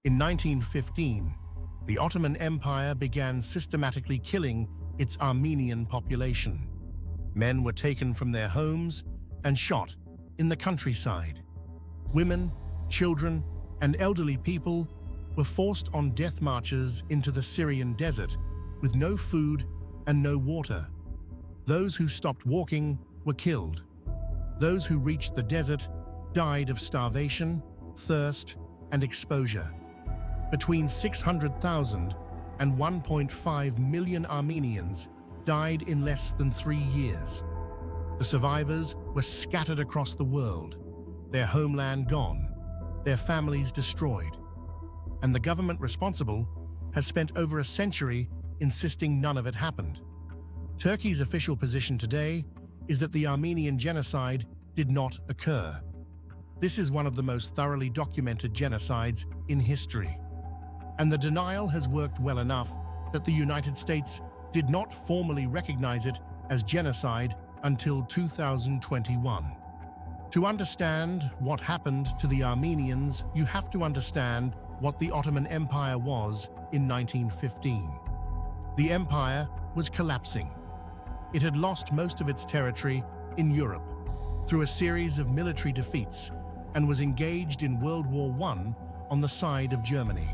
In 1915, the Ottoman Empire began systematically killing its Armenian population. Men were taken from their homes and shot in the countryside. Women, children, and elderly people were forced on death marches into the Syrian desert with no food and no water. Those who stopped walking were killed. Those who reached the desert died of starvation, thirst, and exposure. Between 600,000 and 1.5 million Armenians died in less than 3 years. The survivors were scattered across the world, their homeland gone, their families destroyed. And the government responsible has spent over a century insisting none of it happened. Turkey's official position today is that the Armenian Genocide did not occur. This is one of the most thoroughly documented genocides in history. And the denial has worked well enough that the United States did not formally recognize it as genocide until 2021. To understand what happened to the Armenians, you have to understand what the Ottoman Empire was in 1915. The empire was collapsing. It had lost most of its territory in Europe through a series of military defeats and was engaged in World War I on the side of Germany.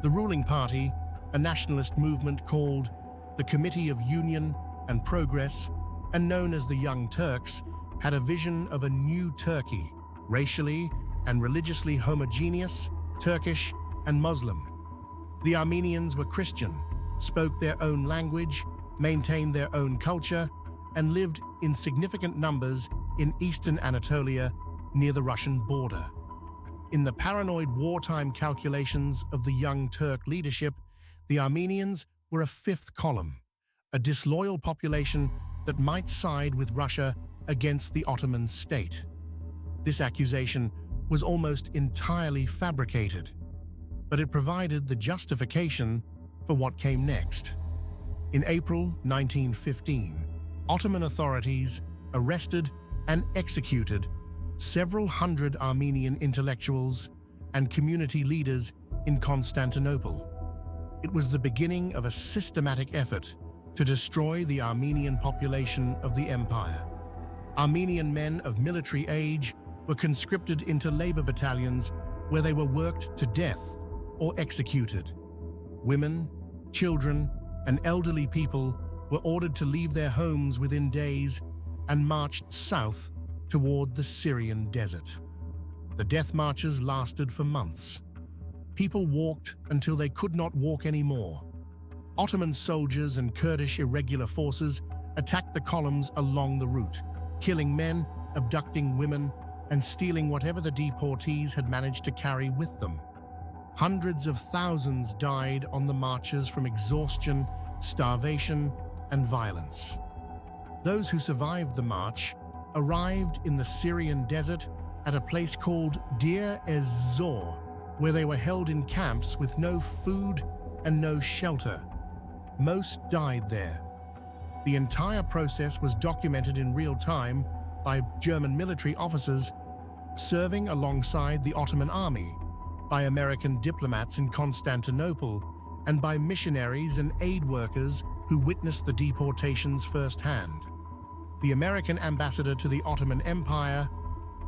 The ruling party, a nationalist movement called the Committee of Union and Progress and known as the Young Turks, had a vision of a new Turkey, racially and religiously homogeneous, Turkish and Muslim. The Armenians were Christian, spoke their own language, maintained their own culture, and lived in significant numbers in eastern Anatolia near the Russian border. In the paranoid wartime calculations of the Young Turk leadership, the Armenians were a fifth column, a disloyal population that might side with Russia against the Ottoman state. This accusation was almost entirely fabricated, but it provided the justification for what came next. In April 1915, Ottoman authorities arrested and executed several hundred Armenian intellectuals and community leaders in Constantinople. It was the beginning of a systematic effort to destroy the Armenian population of the empire. Armenian men of military age were conscripted into labor battalions where they were worked to death or executed. Women, children, and elderly people were ordered to leave their homes within days and marched south toward the Syrian desert. The death marches lasted for months. People walked until they could not walk anymore. Ottoman soldiers and Kurdish irregular forces attacked the columns along the route, killing men, abducting women, and stealing whatever the deportees had managed to carry with them. Hundreds of thousands died on the marches from exhaustion, starvation, and violence. Those who survived the march arrived in the Syrian desert at a place called Deir ez-Zor, where they were held in camps with no food and no shelter. Most died there. The entire process was documented in real time by German military officers serving alongside the Ottoman army, by American diplomats in Constantinople, and by missionaries and aid workers who witnessed the deportations firsthand. The American ambassador to the Ottoman Empire,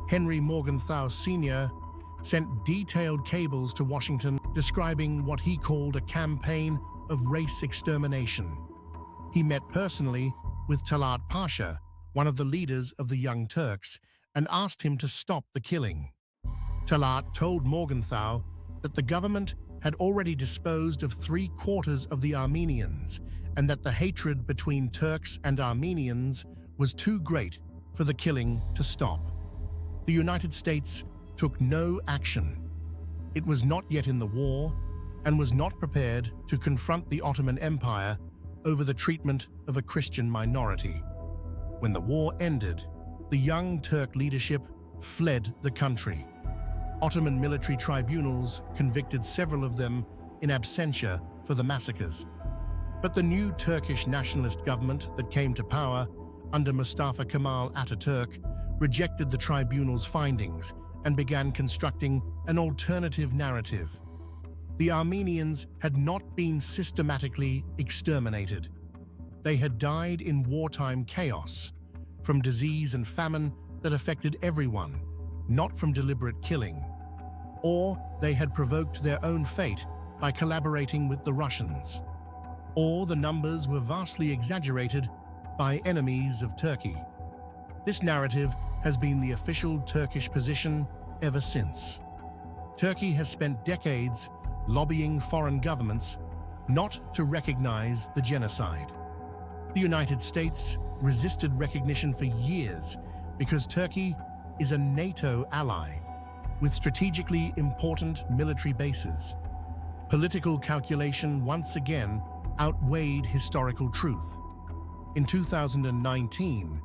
Henry Morgenthau Sr., sent detailed cables to Washington describing what he called a campaign of race extermination. He met personally with Talat Pasha, one of the leaders of the Young Turks, and asked him to stop the killing. Talat told Morgenthau that the government had already disposed of 3/4 of the Armenians and that the hatred between Turks and Armenians was too great for the killing to stop. The United States took no action. It was not yet in the war and was not prepared to confront the Ottoman Empire over the treatment of a Christian minority. When the war ended, the Young Turk leadership fled the country. Ottoman military tribunals convicted several of them in absentia for the massacres. But the new Turkish nationalist government that came to power under Mustafa Kemal Atatürk rejected the tribunal's findings and began constructing an alternative narrative. The Armenians had not been systematically exterminated. They had died in wartime chaos, from disease and famine that affected everyone, not from deliberate killing. Or they had provoked their own fate by collaborating with the Russians. Or the numbers were vastly exaggerated by enemies of Turkey. This narrative has been the official Turkish position ever since. Turkey has spent decades lobbying foreign governments not to recognize the genocide. The United States resisted recognition for years because Turkey is a NATO ally with strategically important military bases. Political calculation once again outweighed historical truth. In 2019,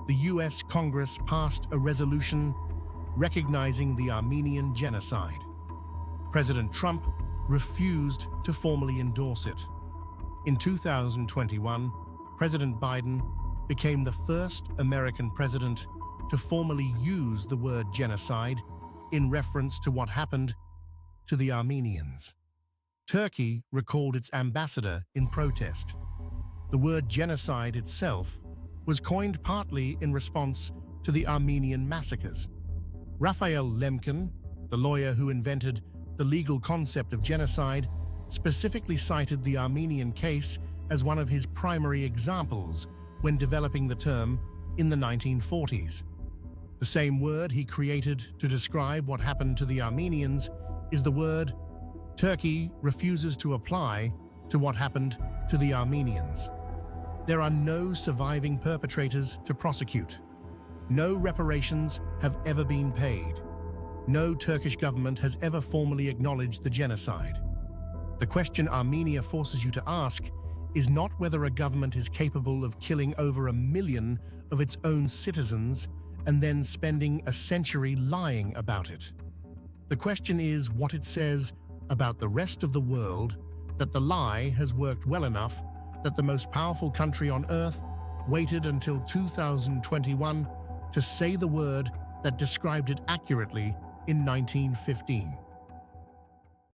the US Congress passed a resolution recognizing the Armenian Genocide. President Trump refused to formally endorse it. In 2021, President Biden became the first American president to formally use the word genocide in reference to what happened to the Armenians. Turkey recalled its ambassador in protest. The word genocide itself was coined partly in response to the Armenian massacres. Raphael Lemkin, the lawyer who invented the legal concept of genocide, specifically cited the Armenian case as one of his primary examples when developing the term in the 1940s. The same word he created to describe what happened to the Armenians is the word Turkey refuses to apply to what happened to the Armenians. There are no surviving perpetrators to prosecute. No reparations have ever been paid. No Turkish government has ever formally acknowledged the genocide. The question Armenia forces you to ask is not whether a government is capable of killing over 1 million of its own citizens and then spending a century lying about it. The question is what it says about the rest of the world that the lie has worked well enough that the most powerful country on earth waited until 2021 to say the word that described it accurately in 1915.